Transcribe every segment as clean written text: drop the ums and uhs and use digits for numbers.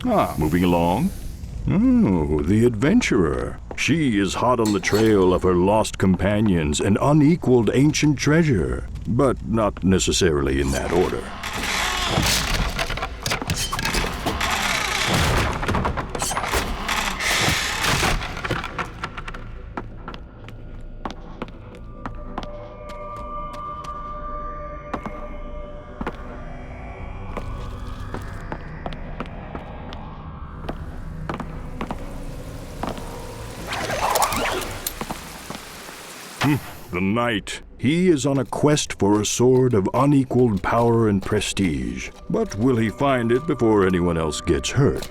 Moving along. Oh, the adventurer. She is hot on the trail of her lost companions and unequaled ancient treasure, but not necessarily in that order. The knight. He is on a quest for a sword of unequaled power and prestige. But will he find it before anyone else gets hurt?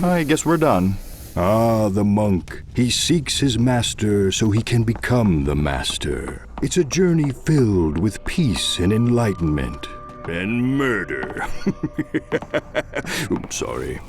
I guess we're done. Ah, the monk. He seeks his master so he can become the master. It's a journey filled with peace and enlightenment. And murder. Oops, sorry.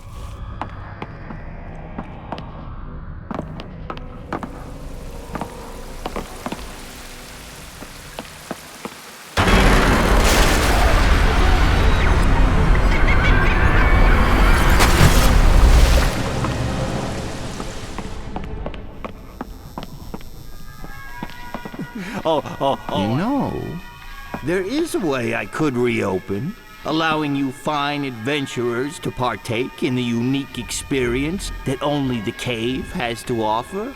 There is a way I could reopen, allowing you fine adventurers to partake in the unique experience that only the cave has to offer.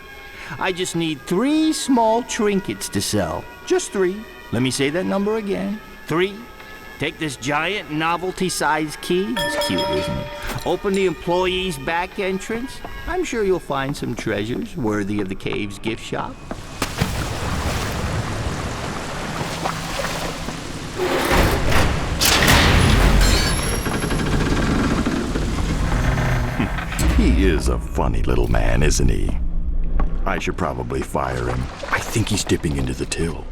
I just need 3 small trinkets to sell. Just 3. Let me say that number again. 3. Take this giant novelty-sized key. It's cute, isn't it? Open the employee's back entrance. I'm sure you'll find some treasures worthy of the cave's gift shop. He is a funny little man, isn't he? I should probably fire him. I think he's dipping into the till.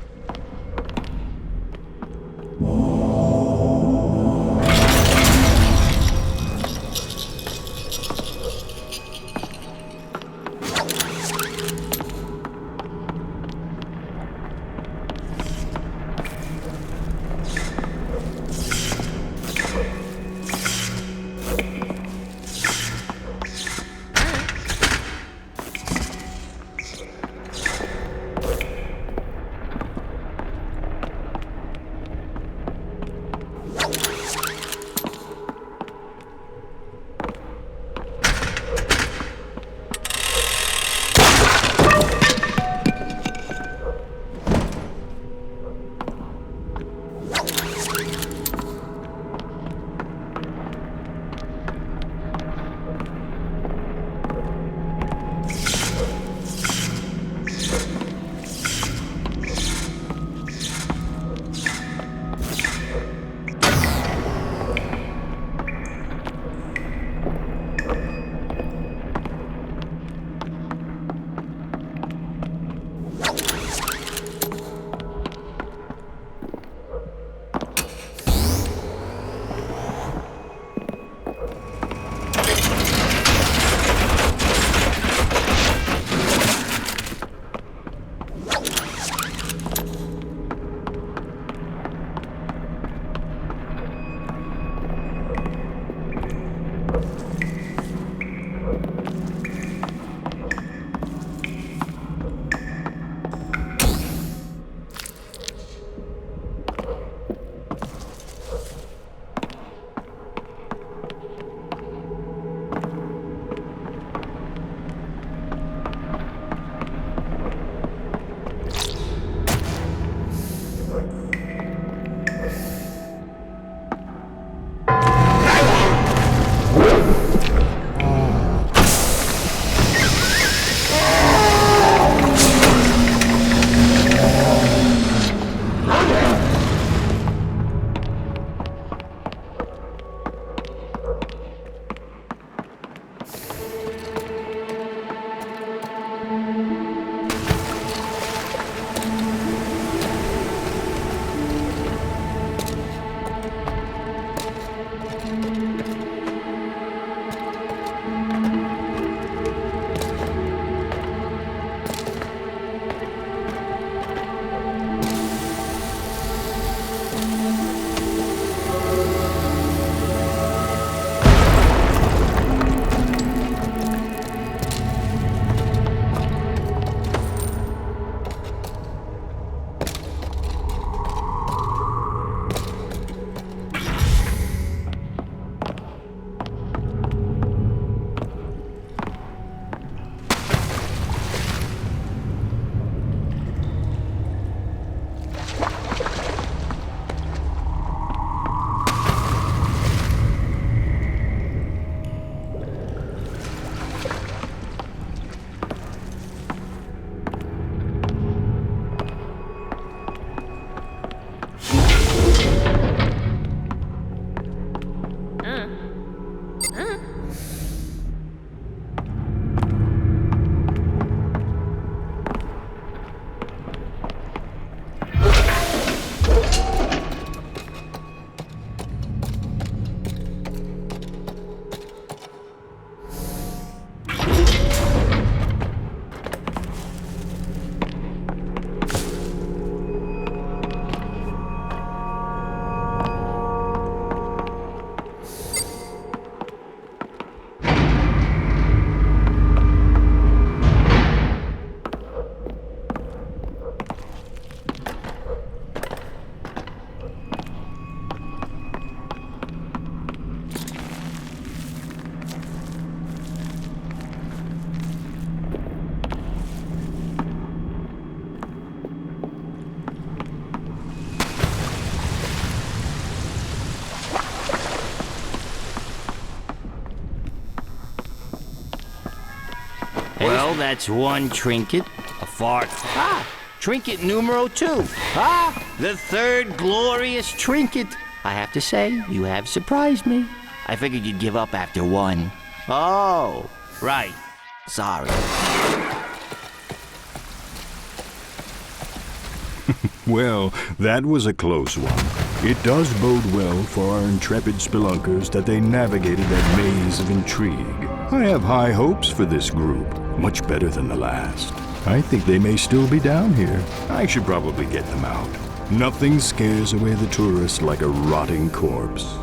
Well, that's one trinket. A fart. Trinket numero 2. The third glorious trinket. I have to say, you have surprised me. I figured you'd give up after one. Oh, right. Sorry. Well, that was a close one. It does bode well for our intrepid spelunkers that they navigated that maze of intrigue. I have high hopes for this group, much better than the last. I think they may still be down here. I should probably get them out. Nothing scares away the tourist like a rotting corpse.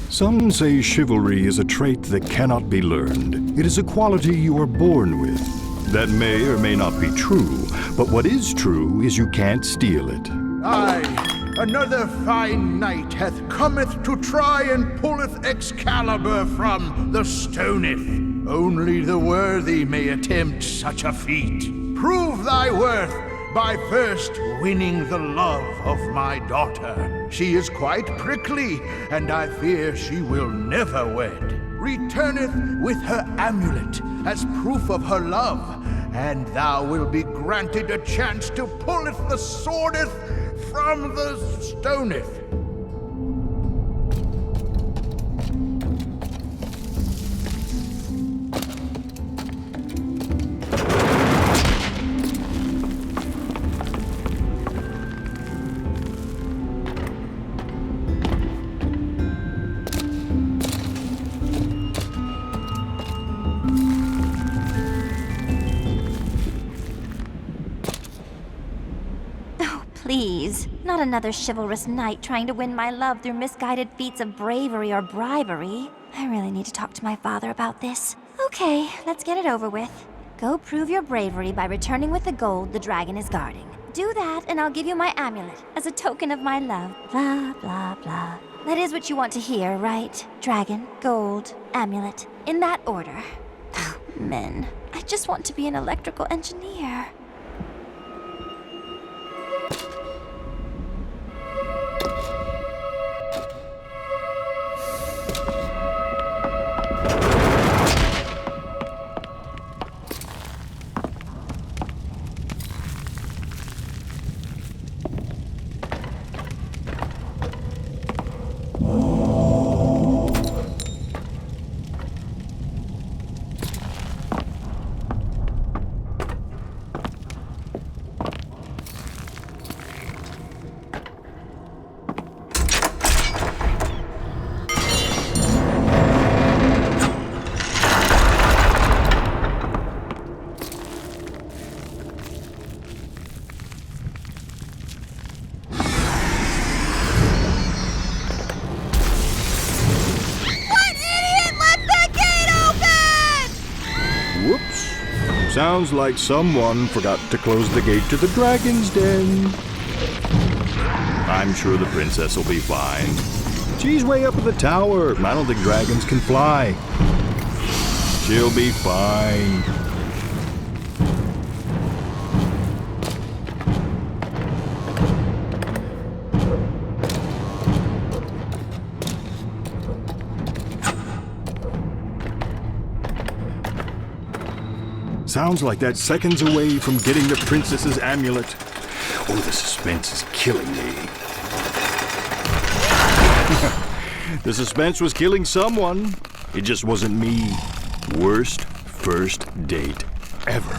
Some say chivalry is a trait that cannot be learned. It is a quality you are born with. That may or may not be true, but what is true is you can't steal it. Aye, another fine knight hath cometh to try and pulleth Excalibur from the stoneth. Only the worthy may attempt such a feat. Prove thy worth by first winning the love of my daughter. She is quite prickly, and I fear she will never wed. Returneth with her amulet as proof of her love, and thou wilt be granted a chance to pulleth the swordeth from the stoneth. Please, not another chivalrous knight trying to win my love through misguided feats of bravery or bribery. I really need to talk to my father about this. Okay, let's get it over with. Go prove your bravery by returning with the gold the dragon is guarding. Do that, and I'll give you my amulet as a token of my love. Blah, blah, blah. That is what you want to hear, right? Dragon, gold, amulet. In that order. Men. I just want to be an electrical engineer. Sounds like someone forgot to close the gate to the dragon's den. I'm sure the princess will be fine. She's way up at the tower. I don't think dragons can fly. She'll be fine. Sounds like that's seconds away from getting the princess's amulet. Oh, the suspense is killing me. The suspense was killing someone. It just wasn't me. Worst first date ever.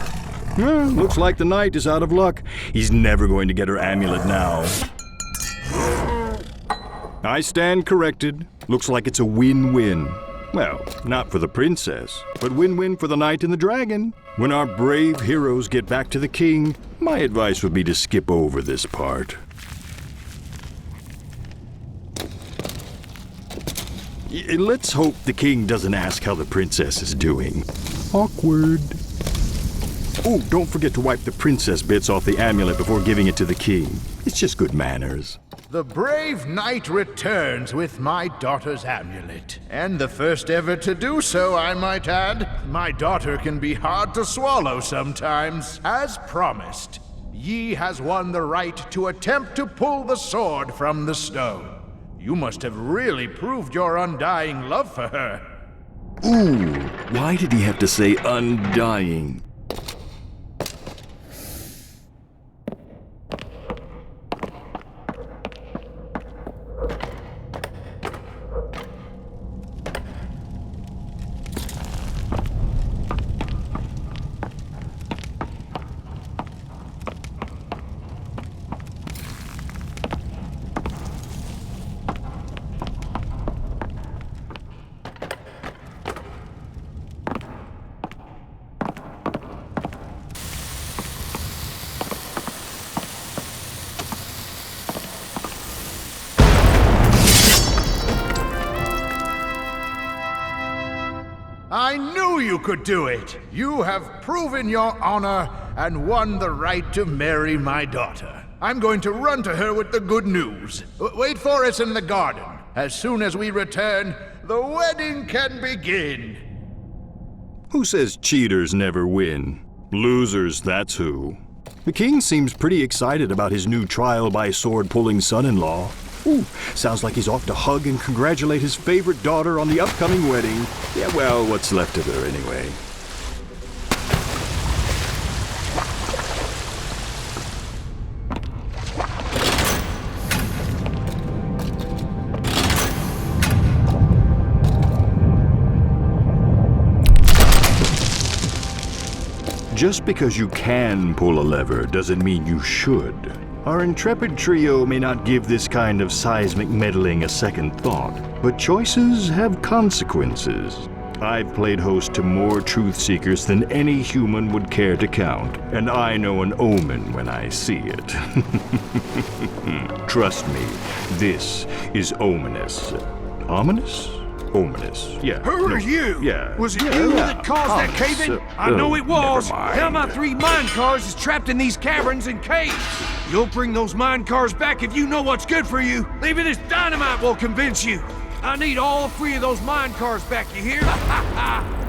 Looks like the knight is out of luck. He's never going to get her amulet now. I stand corrected. Looks like it's a win-win. Well, not for the princess, but win-win for the knight and the dragon. When our brave heroes get back to the king, my advice would be to skip over this part. Let's hope the king doesn't ask how the princess is doing. Awkward. Oh, don't forget to wipe the princess bits off the amulet before giving it to the king. It's just good manners. The brave knight returns with my daughter's amulet. And the first ever to do so, I might add. My daughter can be hard to swallow sometimes. As promised, Yi has won the right to attempt to pull the sword from the stone. You must have really proved your undying love for her. Ooh, why did he have to say undying? I knew you could do it! You have proven your honor and won the right to marry my daughter. I'm going to run to her with the good news. Wait for us in the garden. As soon as we return, the wedding can begin. Who says cheaters never win? Losers, that's who. The king seems pretty excited about his new trial-by-sword-pulling son-in-law. Ooh, sounds like he's off to hug and congratulate his favorite daughter on the upcoming wedding. Yeah, well, what's left of her anyway. Just because you can pull a lever doesn't mean you should. Our intrepid trio may not give this kind of seismic meddling a second thought, but choices have consequences. I've played host to more truth seekers than any human would care to count, and I know an omen when I see it. Trust me, this is ominous. Ominous? Ominous, yeah. Who are you? Yeah. Was it you that caused that cave-in? I know it was. Never mind. Now my 3 mine cars is trapped in these caverns and caves. You'll bring those mine cars back if you know what's good for you. Leaving this dynamite will convince you. I need all 3 of those mine cars back, you hear?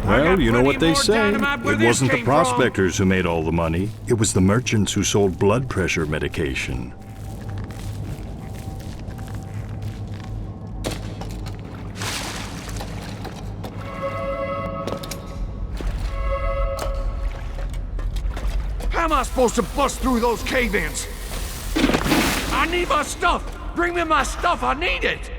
Well, you know what they say. It wasn't the prospectors who made all the money. It was the merchants who sold blood pressure medication. How am I supposed to bust through those cave-ins? I need my stuff! Bring me my stuff, I need it!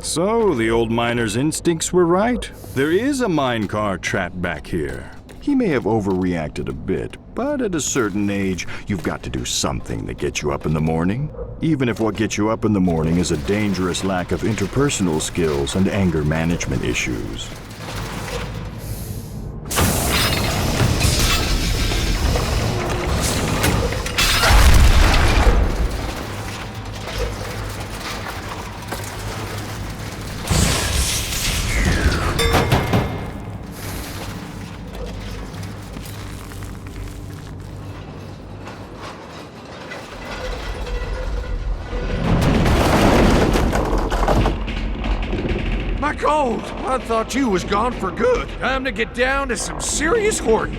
So, the old miner's instincts were right. There is a mine car trapped back here. He may have overreacted a bit, but at a certain age, you've got to do something that gets you up in the morning. Even if what gets you up in the morning is a dangerous lack of interpersonal skills and anger management issues. My gold! I thought you was gone for good. Time to get down to some serious hoarding.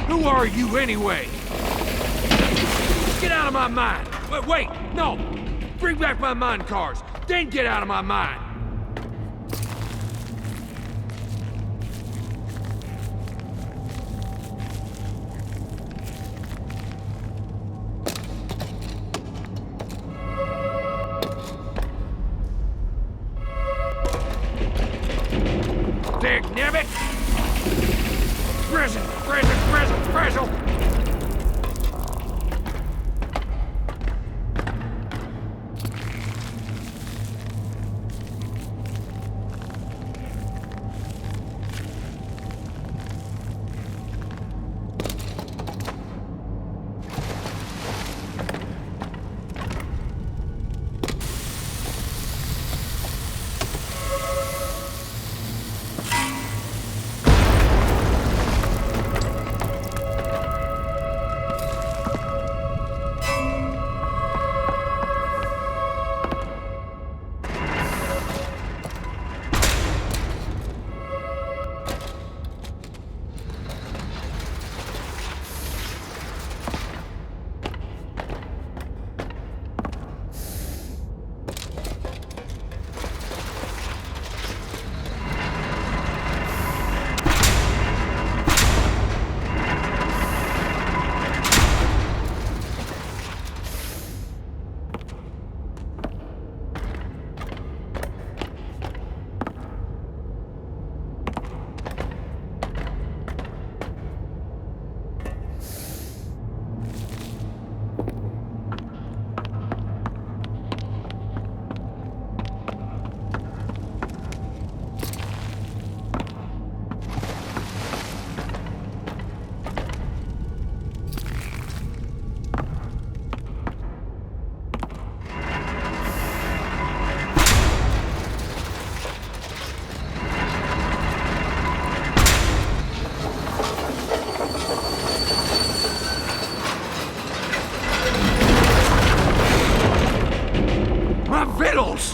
Who are you anyway? Get out of my mine! Wait, no! Bring back my mine cars! Then get out of my mine! Dagnabbit! Grizzle, grizzle, grizzle, grizzle!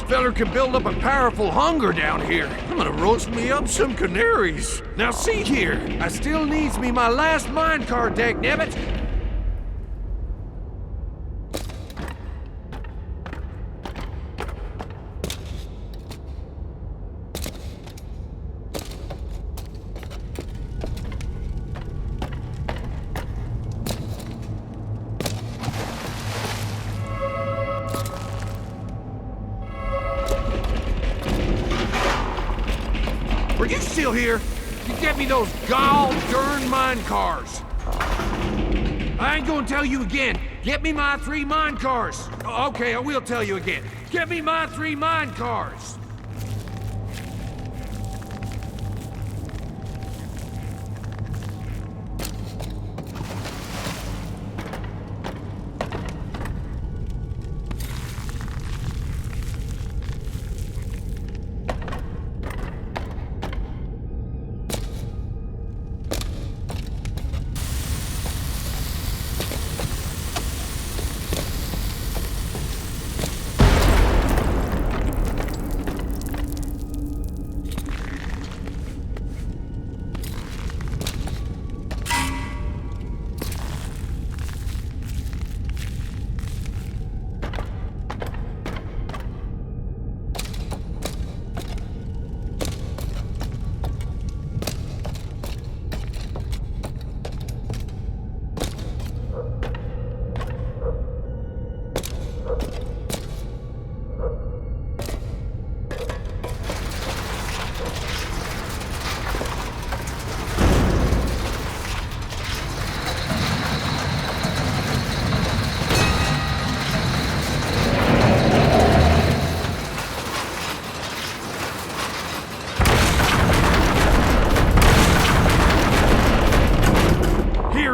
Feller can build up a powerful hunger down here. I'm gonna roast me up some canaries. Now see here, I still needs me my last minecart, dagnabbit. Are you still here? You get me those gall-darn mine cars. I ain't gonna tell you again. Get me my 3 mine cars. Okay, I will tell you again. Get me my 3 mine cars.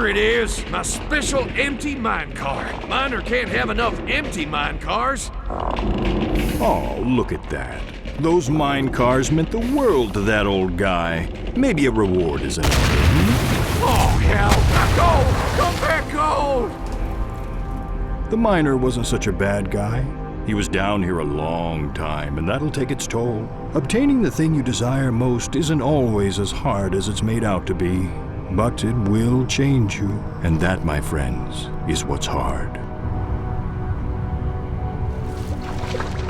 It is my special empty mine car. Miner can't have enough empty mine cars. Oh, look at that. Those mine cars meant the world to that old guy. Maybe a reward is in it. Oh, hell! Gold! Come back, gold! The miner wasn't such a bad guy. He was down here a long time, and that'll take its toll. Obtaining the thing you desire most isn't always as hard as it's made out to be. But it will change you, and that, my friends, is what's hard.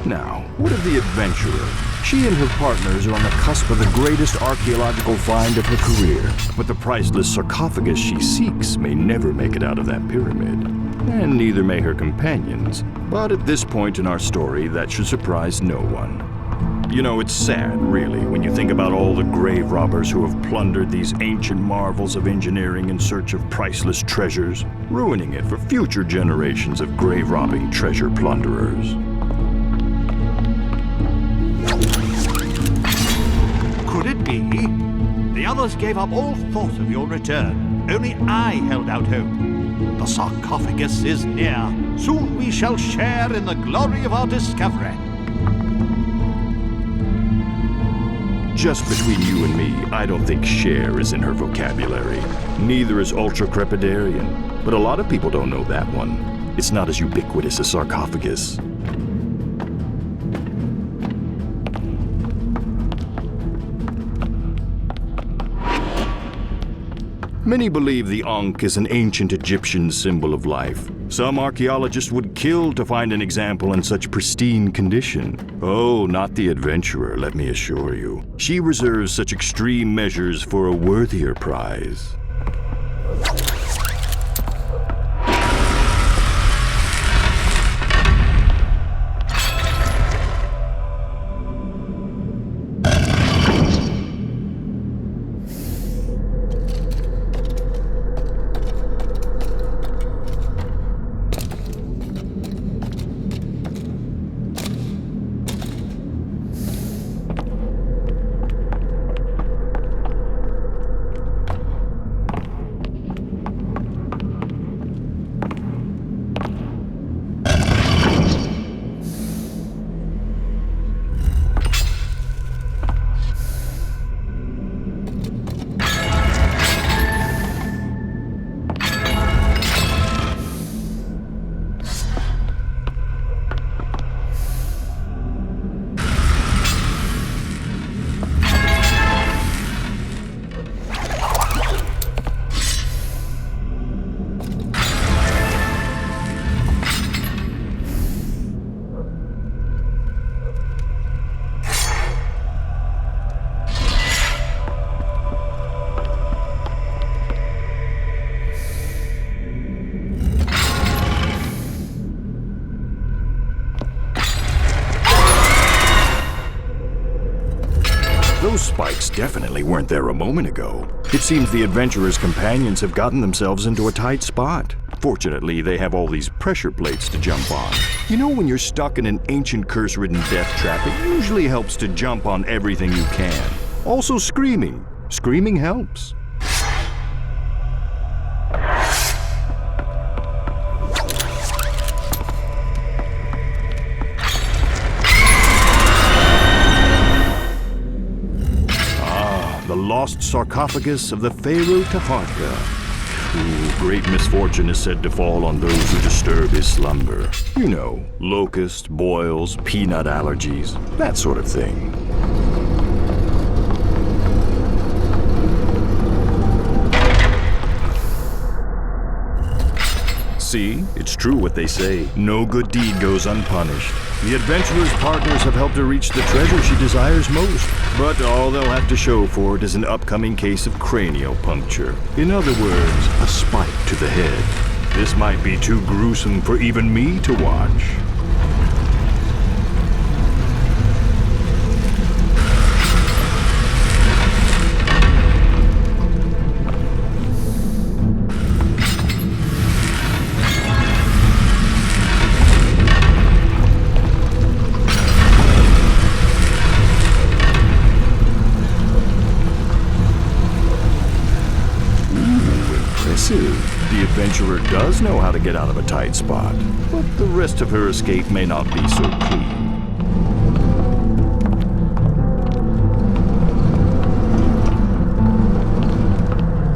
Now, what of the adventurer? She and her partners are on the cusp of the greatest archaeological find of her career, but the priceless sarcophagus she seeks may never make it out of that pyramid. And neither may her companions. But at this point in our story, that should surprise no one. You know, it's sad, really, when you think about all the grave robbers who have plundered these ancient marvels of engineering in search of priceless treasures, ruining it for future generations of grave-robbing treasure plunderers. Could it be? The others gave up all thought of your return. Only I held out hope. The sarcophagus is near. Soon we shall share in the glory of our discovery. Just between you and me, I don't think share is in her vocabulary. Neither is ultra-crepidarian. But a lot of people don't know that one. It's not as ubiquitous as sarcophagus. Many believe the Ankh is an ancient Egyptian symbol of life. Some archaeologists would kill to find an example in such pristine condition. Oh, not the adventurer, let me assure you. She reserves such extreme measures for a worthier prize. Those spikes definitely weren't there a moment ago. It seems the adventurer's companions have gotten themselves into a tight spot. Fortunately, they have all these pressure plates to jump on. You know, when you're stuck in an ancient curse-ridden death trap, it usually helps to jump on everything you can. Also screaming. Screaming helps. The lost sarcophagus of the Pharaoh Taharka. Ooh, great misfortune is said to fall on those who disturb his slumber. You know, locust, boils, peanut allergies, that sort of thing. See, it's true what they say. No good deed goes unpunished. The adventurer's partners have helped her reach the treasure she desires most. But all they'll have to show for it is an upcoming case of cranial puncture. In other words, a spike to the head. This might be too gruesome for even me to watch. The adventurer does know how to get out of a tight spot, but the rest of her escape may not be so clean.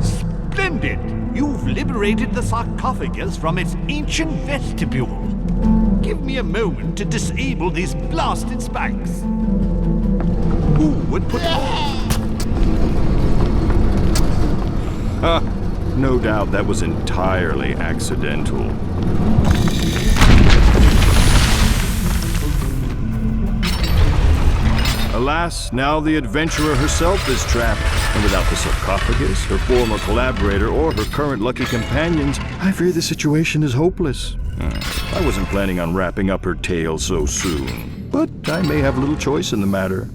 Splendid! You've liberated the sarcophagus from its ancient vestibule. Give me a moment to disable these blasted spikes. Who would put... No doubt that was entirely accidental. Alas, now the adventurer herself is trapped, and without the sarcophagus, her former collaborator, or her current lucky companions, I fear the situation is hopeless. I wasn't planning on wrapping up her tale so soon. but I may have little choice in the matter.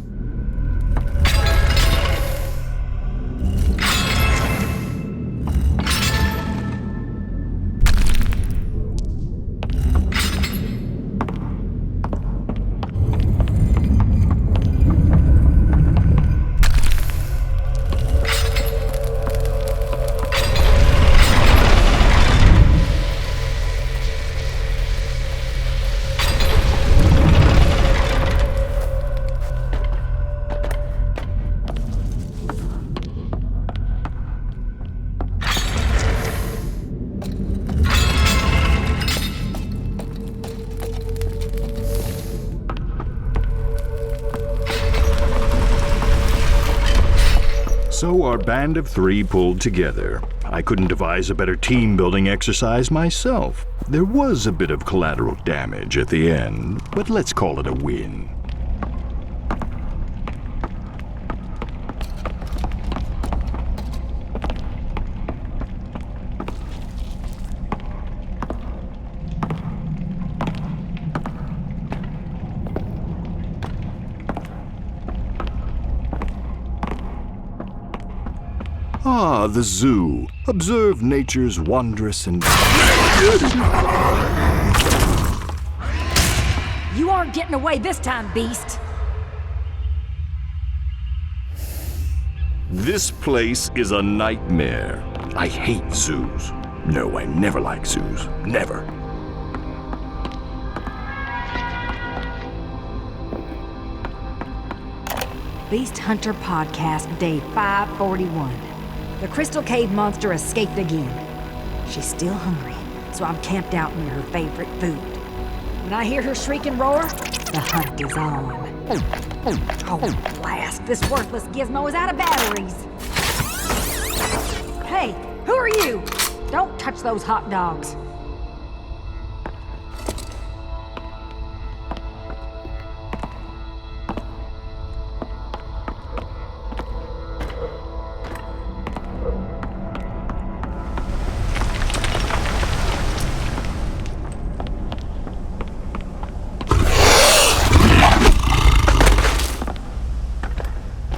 So our band of three pulled together. I couldn't devise a better team-building exercise myself. There was a bit of collateral damage at the end, but let's call it a win. Ah, the zoo. Observe nature's wondrous and... You aren't getting away this time, beast! This place is a nightmare. I hate zoos. No, I never like zoos. Never. Beast Hunter Podcast, day 541. The Crystal Cave monster escaped again. She's still hungry, so I'm camped out near her favorite food. When I hear her shriek and roar, the hunt is on. Oh, blast! This worthless gizmo is out of batteries! Hey, who are you? Don't touch those hot dogs.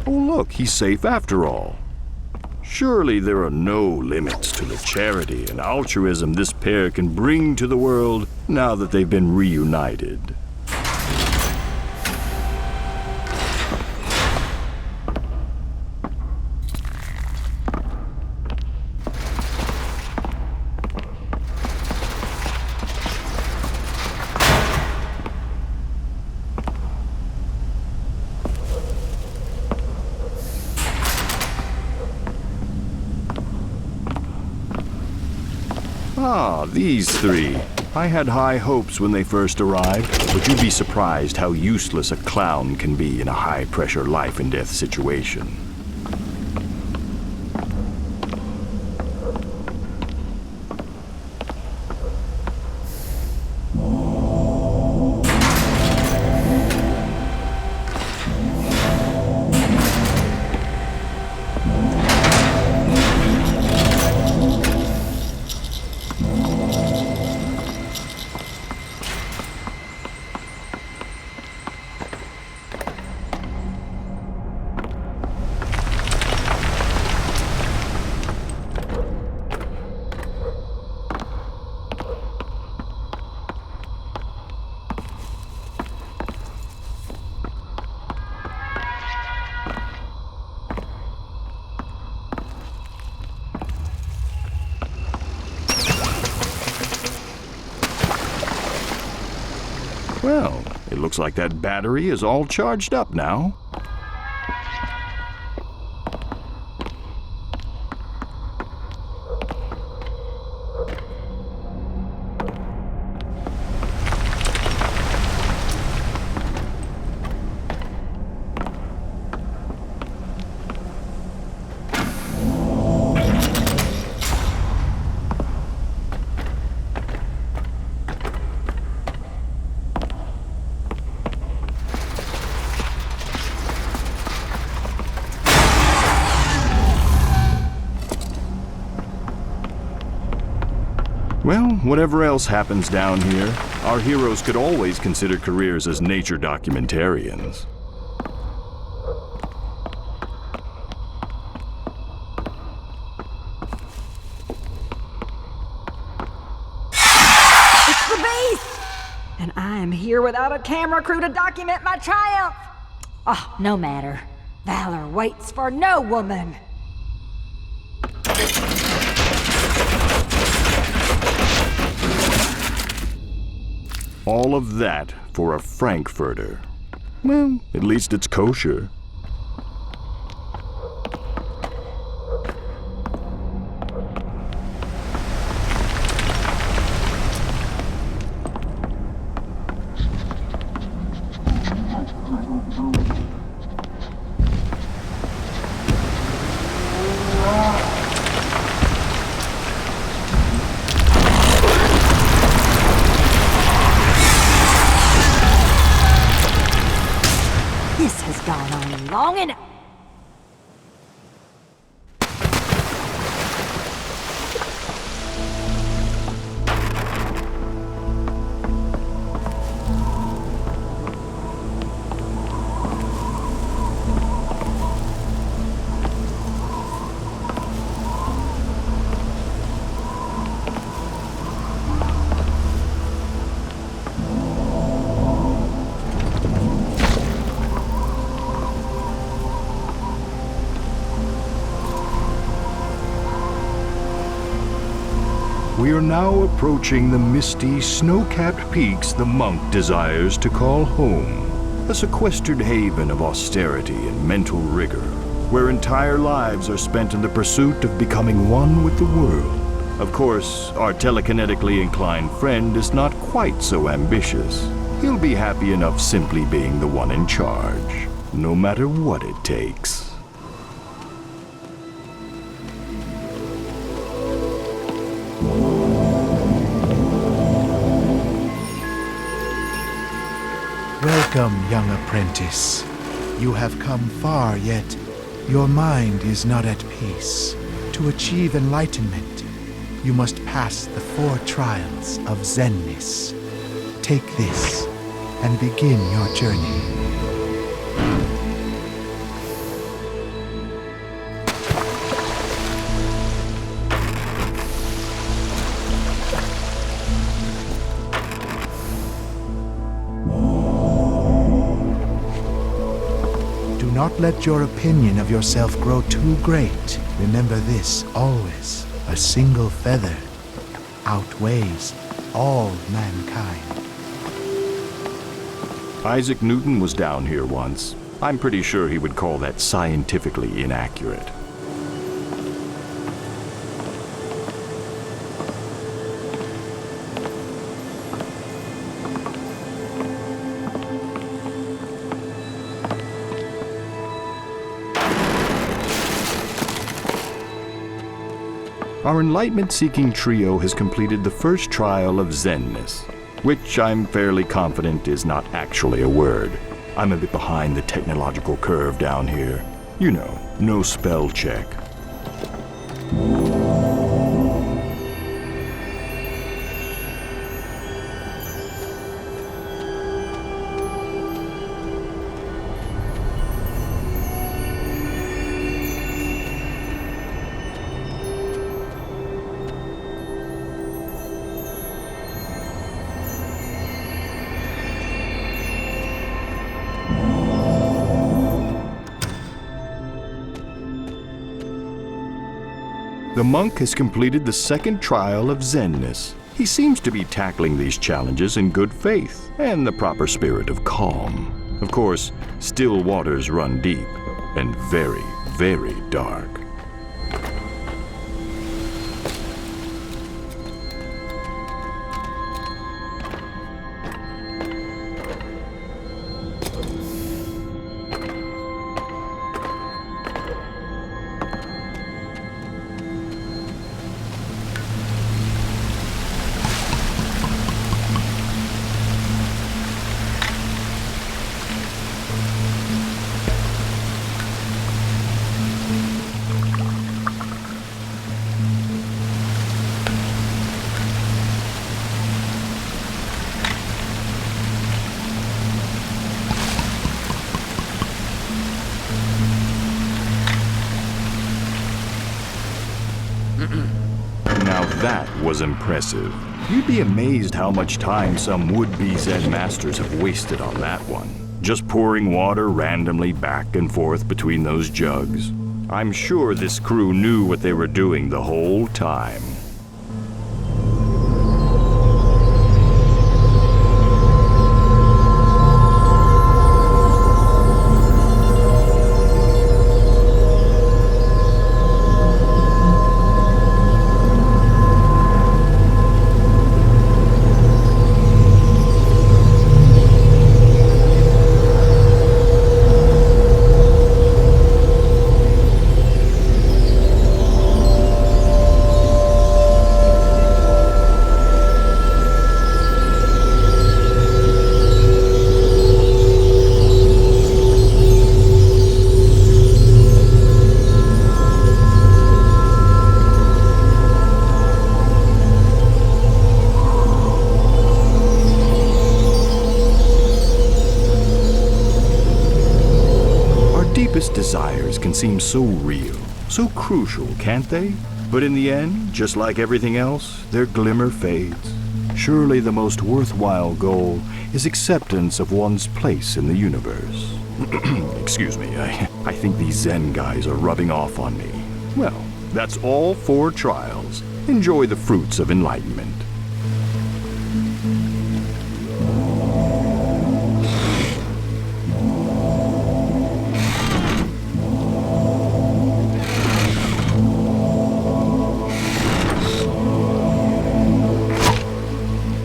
Look, he's safe after all. Surely there are no limits to the charity and altruism this pair can bring to the world now that they've been reunited. Ah, these three. I had high hopes when they first arrived, but you'd be surprised how useless a clown can be in a high-pressure life-and-death situation. Well, it looks like that battery is all charged up now. Well, whatever else happens down here, our heroes could always consider careers as nature documentarians. It's the beast! And I am here without a camera crew to document my triumph! Oh, no matter. Valor waits for no woman! All of that for a frankfurter. Well, at least it's kosher. This has gone on long enough. We are now approaching the misty, snow-capped peaks the monk desires to call home. A sequestered haven of austerity and mental rigor, where entire lives are spent in the pursuit of becoming one with the world. Of course, our telekinetically inclined friend is not quite so ambitious. He'll be happy enough simply being the one in charge, no matter what it takes. Welcome, young apprentice. You have come far, yet your mind is not at peace. To achieve enlightenment, you must pass the 4 trials of Zenness. Take this and begin your journey. Do not let your opinion of yourself grow too great. Remember this always. A single feather outweighs all mankind. Isaac Newton was down here once. I'm pretty sure he would call that scientifically inaccurate. Our enlightenment-seeking trio has completed the first trial of Zenness, which I'm fairly confident is not actually a word. I'm a bit behind the technological curve down here. You know, no spell check. The monk has completed the second trial of Zenness. He seems to be tackling these challenges in good faith and the proper spirit of calm. Of course, still waters run deep and very, very dark. Now that was impressive. You'd be amazed how much time some would-be Zen masters have wasted on that one. Just pouring water randomly back and forth between those jugs. I'm sure this crew knew what they were doing the whole time. Desires can seem so real, so crucial, can't they? But in the end, just like everything else, their glimmer fades. Surely the most worthwhile goal is acceptance of one's place in the universe. Excuse me, I think these Zen guys are rubbing off on me. Well, that's all 4 trials. Enjoy the fruits of enlightenment.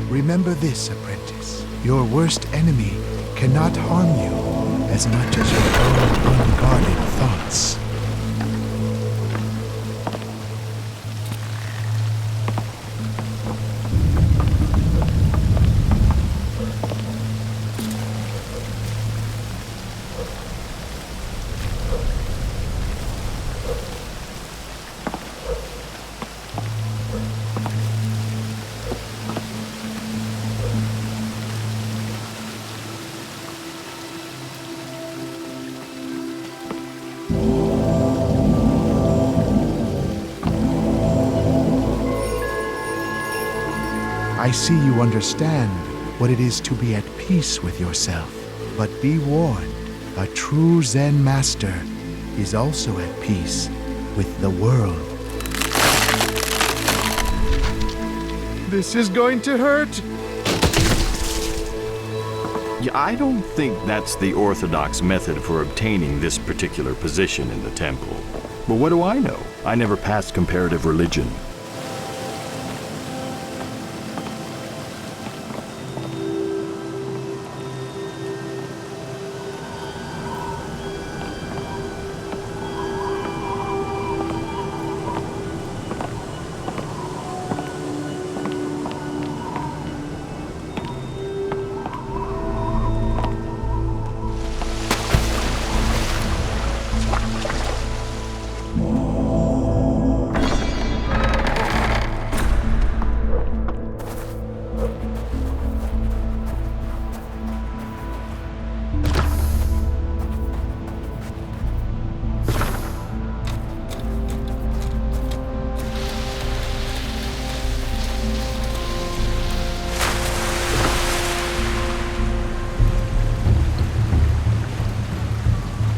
Remember this, apprentice. Your worst enemy cannot harm you as much as your own unguarded thoughts. I see you understand what it is to be at peace with yourself. But be warned, a true Zen master is also at peace with the world. This is going to hurt. Yeah, I don't think that's the orthodox method for obtaining this particular position in the temple. But what do I know? I never passed comparative religion.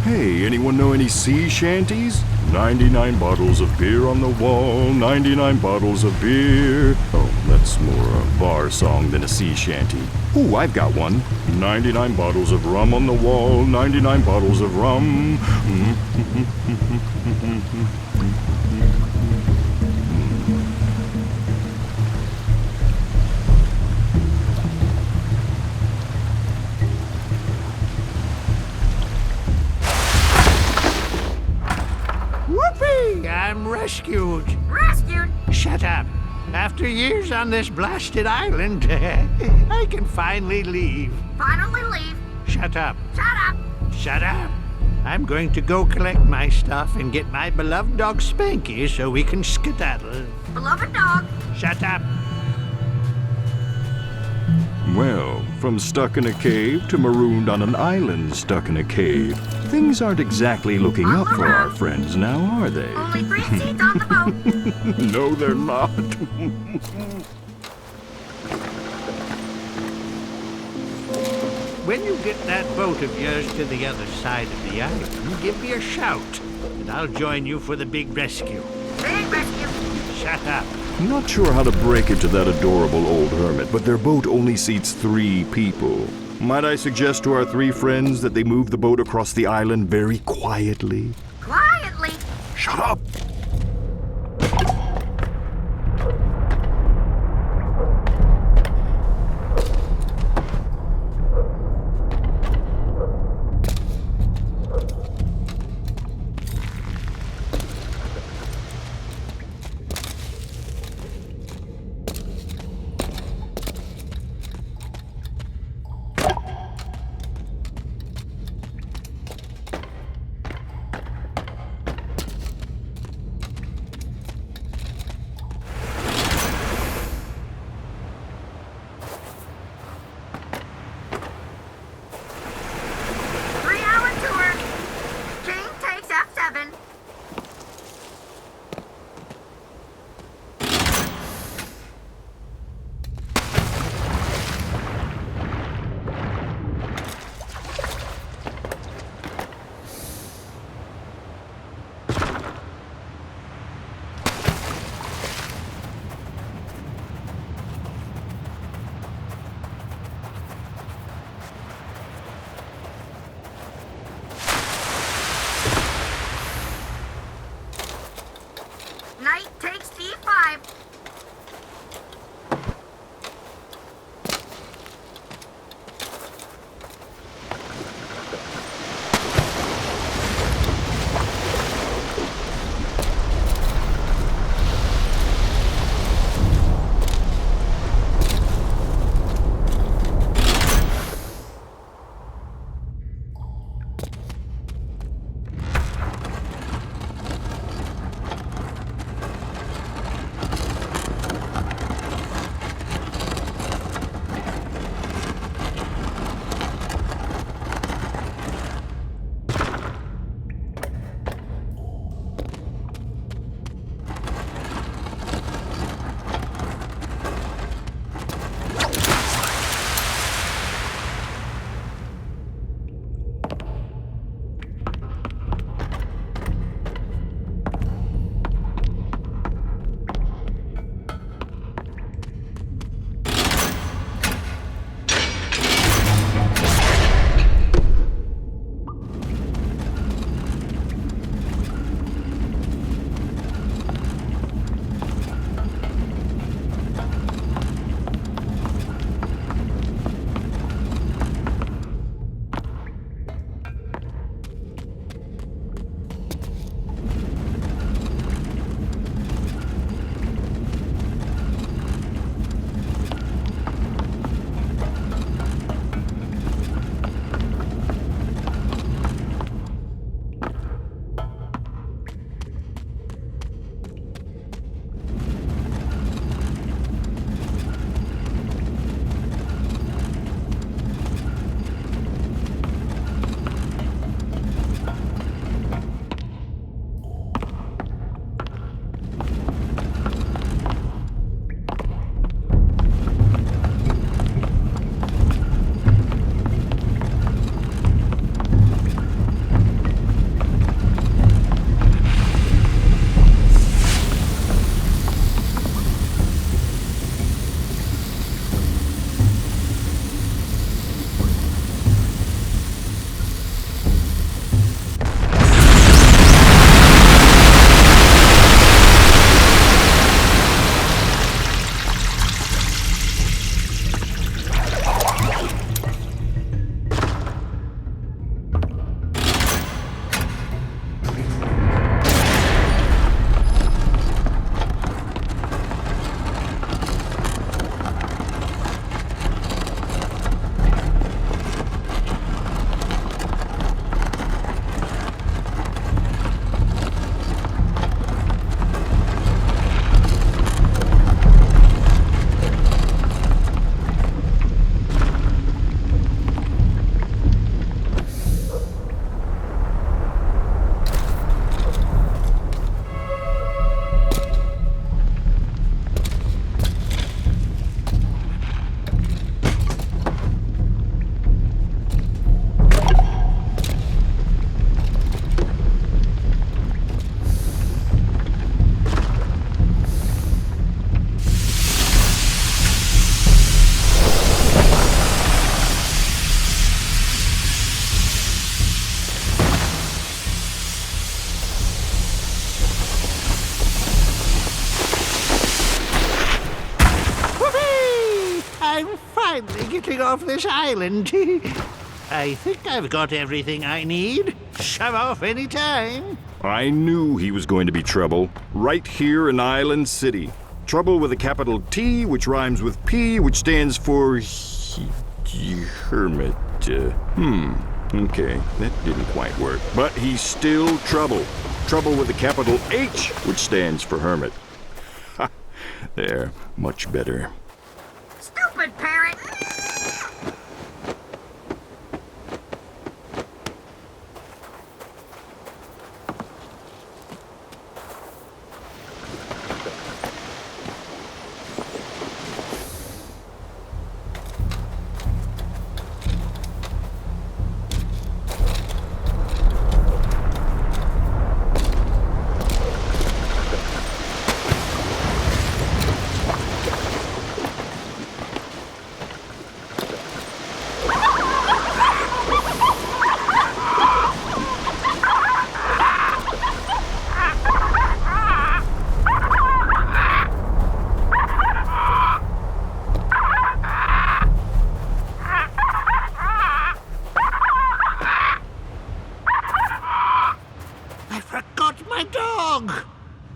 Hey, anyone know any sea shanties? 99 bottles of beer on the wall, 99 bottles of beer. Oh, that's more a bar song than a sea shanty. Ooh, I've got one. 99 bottles of rum on the wall, 99 bottles of rum. I'm rescued. Rescued? Shut up. After years on this blasted island, I can finally leave. Finally leave. Shut up. Shut up. Shut up. I'm going to go collect my stuff and get my beloved dog Spanky so we can skedaddle. Beloved dog. Shut up. Well, from stuck in a cave to marooned on an island stuck in a cave, things aren't exactly looking up for our friends now, are they? Only 3 seats on the boat. No, they're not. When you get that boat of yours to the other side of the island, give me a shout, and I'll join you for the big rescue. Big rescue. Shut up. Not sure how to break it to that adorable old hermit, but their boat only seats 3 people. Might I suggest to our 3 friends that they move the boat across the island very quietly? Quietly. Shut up! finally getting off this island. I think I've got everything I need. Shove off any time. I knew he was going to be trouble. Right here in Island City. Trouble with a capital T, which rhymes with P, which stands for... hermit. Okay, that didn't quite work. But he's still trouble. Trouble with a capital H, which stands for hermit. Ha! There, much better. Stupid parrot!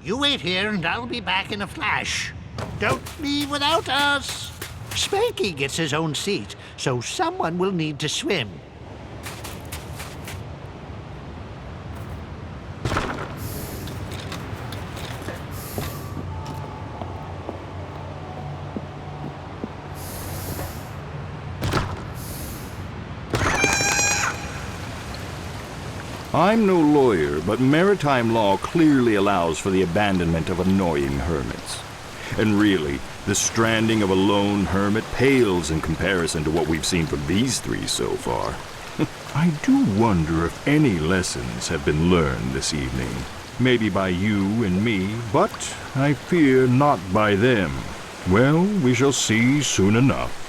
You wait here and I'll be back in a flash. Don't leave without us. Spanky gets his own seat, so someone will need to swim. I'm no lawyer, but maritime law clearly allows for the abandonment of annoying hermits. And really, the stranding of a lone hermit pales in comparison to what we've seen from these three so far. I do wonder if any lessons have been learned this evening. Maybe by you and me, but I fear not by them. Well, we shall see soon enough.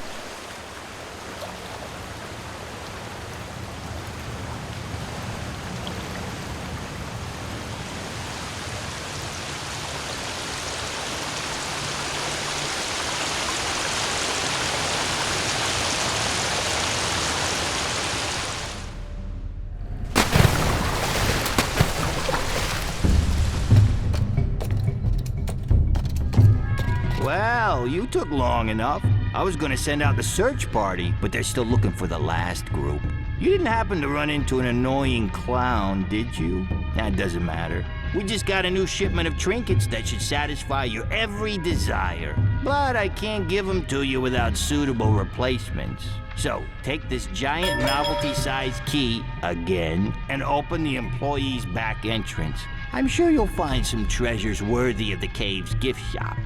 Well, you took long enough. I was gonna send out the search party, but they're still looking for the last group. You didn't happen to run into an annoying clown, did you? That doesn't matter. We just got a new shipment of trinkets that should satisfy your every desire. But I can't give them to you without suitable replacements. So, take this giant novelty-sized key, again, and open the employee's back entrance. I'm sure you'll find some treasures worthy of the cave's gift shop.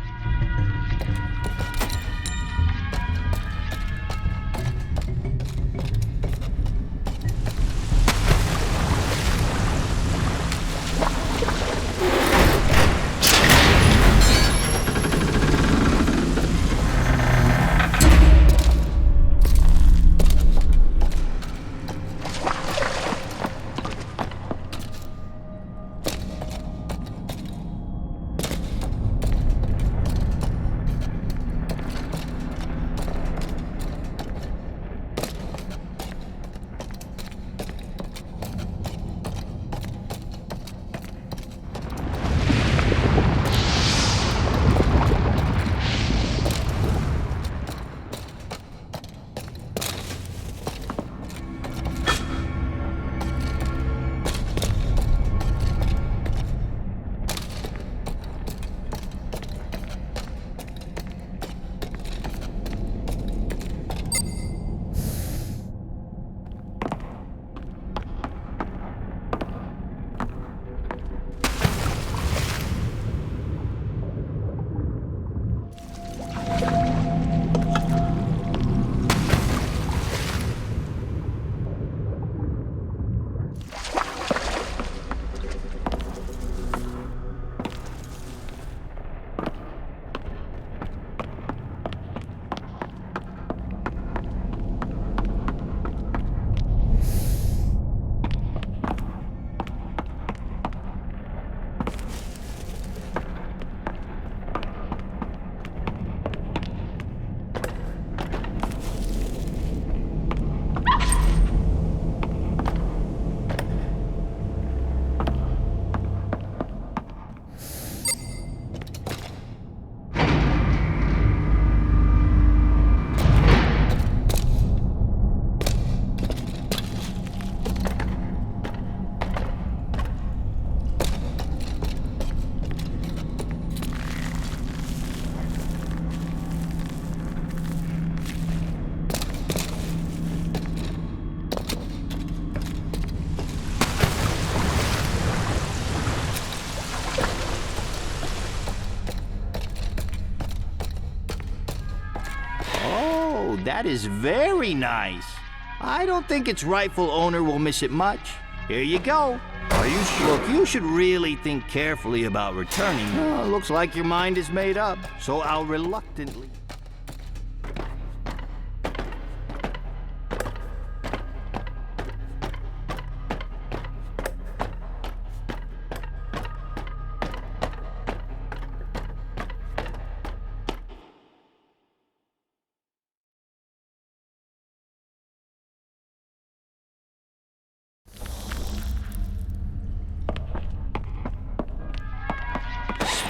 that is very nice. I don't think its rightful owner will miss it much. Here you go. Are you sure? Look, you should really think carefully about returning. Looks like your mind is made up, so I'll reluctantly...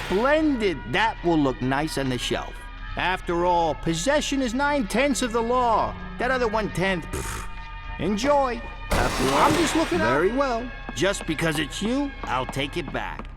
Splendid! That will look nice on the shelf. After all, possession is 9/10 of the law. That other 1/10, enjoy. After all, I'm just looking out. Very well. Just because it's you, I'll take it back.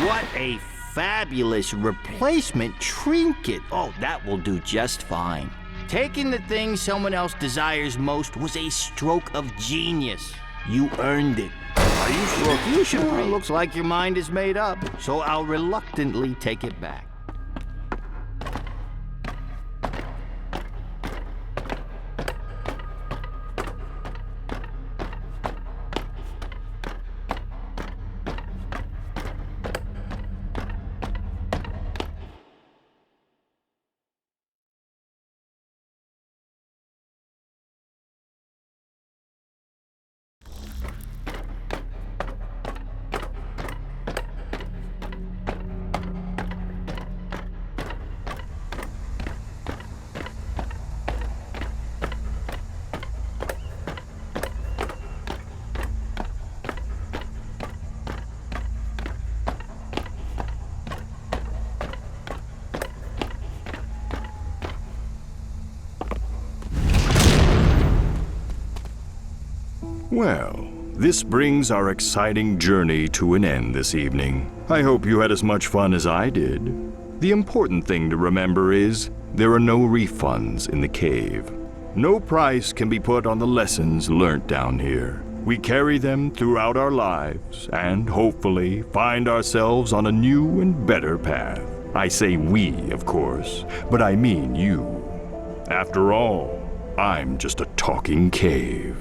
What a fabulous replacement trinket. Oh, that will do just fine. Taking the thing someone else desires most was a stroke of genius. You earned it. Are you sure? Look, you should. Looks like your mind is made up, so I'll reluctantly take it back. Well, this brings our exciting journey to an end this evening. I hope you had as much fun as I did. The important thing to remember is there are no refunds in the cave. No price can be put on the lessons learnt down here. We carry them throughout our lives and hopefully find ourselves on a new and better path. I say we, of course, but I mean you. After all, I'm just a talking cave.